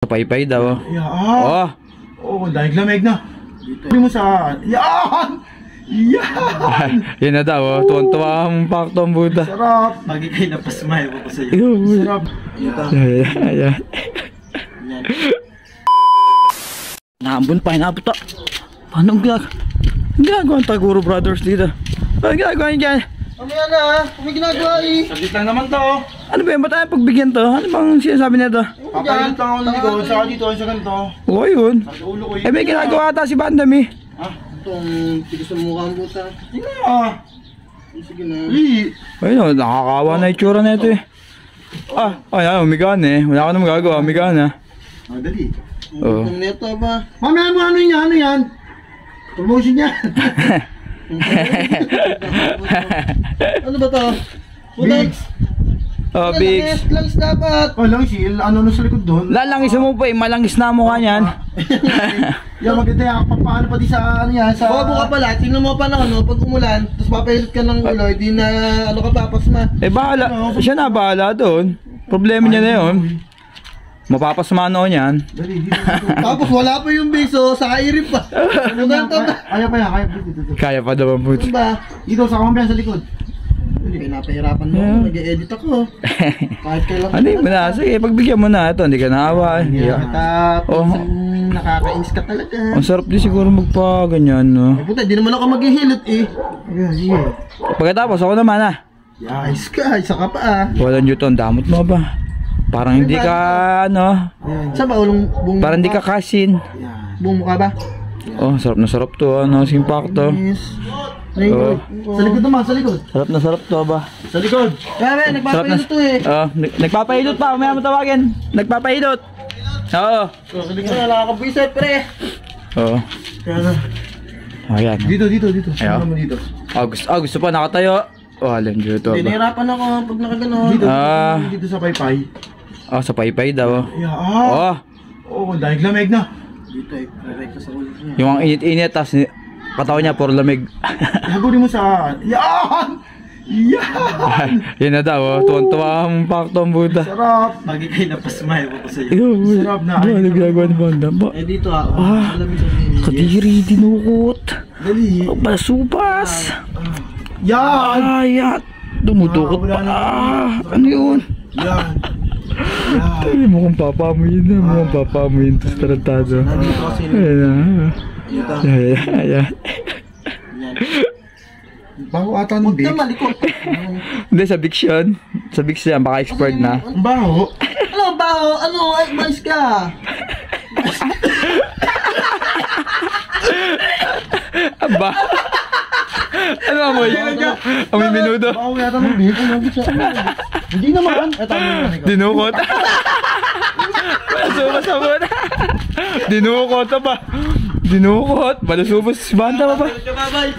Paypay daw. Yan. Oh, dahil lamig na. Dito mo sa... Yan! Yan! Yan na daw. Tuwan-tuwa ang pakto ang Buddha. Sarap. Lagi kayo napasmile ko pa sa'yo. Sarap. Yan. Naambun pa, inabot to. Paano ang ginagawa ang Taguro Brothers dito? Paano ginagawa niya dyan? Ano yan ah? Kung ginagawa eh. Sabit lang naman to. Ano ba yan? Ba't tayo pagbigyan to? Ano bang sinasabi nito? Papayot lang ako nito. Saka dito, sa ganito. Oo yun. Sa ulo ko Eh may ginagawa ata si Bandam eh. Ha? Itong tigas ng mukha ang buta. Sige na. Sige na. Ayun, nakakawa na itsura na ito eh. Ay, umigaan eh. Wala ka na magagawa, umigaan ha. Dali. Oo. Itong neto ba? Mamaya mo ano yan? Promotion yan. Ano ba to? Bigs. Oh, Bigs. Langs dapat. Oh, langis eh. Ano sa likod doon? Lalangis mo pa eh, malangis na mukha niyan. Yan, maganda yan. Paano pati sa ano yan? Sa... Bobo ka pala. Tingnan mo pa na ano. Pag umulan, tapos papahilot ka ng ulo, di na ano ka papasma. Eh bahala, siya na bahala doon. Problema niya na yun. Mapapasmano niyan. Dali, dito. Tapos wala pa yung biso, sa kairip pa. Ano ba ito? Kaya pa yan, kaya pa dito. Kaya pa daw ang puto. Ano ba? Dito, sa kampiyan sa likod. Pinapahirapan mo ako, nag-e-edit ako. Kahit kailan. Ano yun na? Sige, pagbigyan mo na ito. Hindi ka naawa. Tapos nakakainis ka talaga. Ang sarap din siguro magpa ganyan, no? Ay puta, di naman ako maghihilot eh. Ayan, sige. Pagkatapos ako naman Ayos ka, isa ka pa ah. Walang yuton, damot mo ba? Parang hindi ka, ano? Ayan, Saan ba ulong buong Parang hindi ka kasin. ayan. buong mukha ba? Oh, sarap na sarap to, ano? Simpakto. Yes. Oh. Sa likod naman, sa likod. Sarap na sarap to, ba? Sa likod. Kaya nagpapahilot to eh. Oh, nagpapahilot pa, umaya mo tawagin. Nagpapahilot. Oo. Sa likod na nakakabwisit pre. Oo. Kaya na. Ayan. Dito. Ayaw. Ano mo dito? Gusto pa nakatayo. Oh, alam dito Hindi, ba? nahirapan ako pag nakagano. Dito sa paypay. Sa paypay daw. Ayan, Oh, Oo, dahil lamig na. Dito eh, direkta sa ulo niya. yung ang init-init, tas katawan niya puro lamig. Hagunin mo sa... Yan! Yan! Yan na daw, tuwan-tuwa ang pakto ang Buddha. Sarap. Lagi kayo napasmile ko pa sa'yo. Sarap na. Ano ginagawa ni Bandam ba? Eh dito ah, alam mo Kadiri, dinukot. Dali. Basupas. Yan! Ayat. Dumudukot pa. Ano yun? Yan! Ay, mukhang papa mo yun na. Mukhang papa mo yun. Tapos tarantado. Nandito kasi Ayan. Ayan. Baho ata ng Huwag ka big. malikot. Hindi, sa Bix yun. Sa Bix yan, baka expert na. Ang baho. Ano ba? Ano? Advice ka? Aba. Ano amoy? Amoy minudo. Baho yata ng big. Hindi naman. Ito ang Dinukot. Balasubas sa muna. Dinukot pa. Dinukot. Balasubas. Banda pa ba? Bye-bye.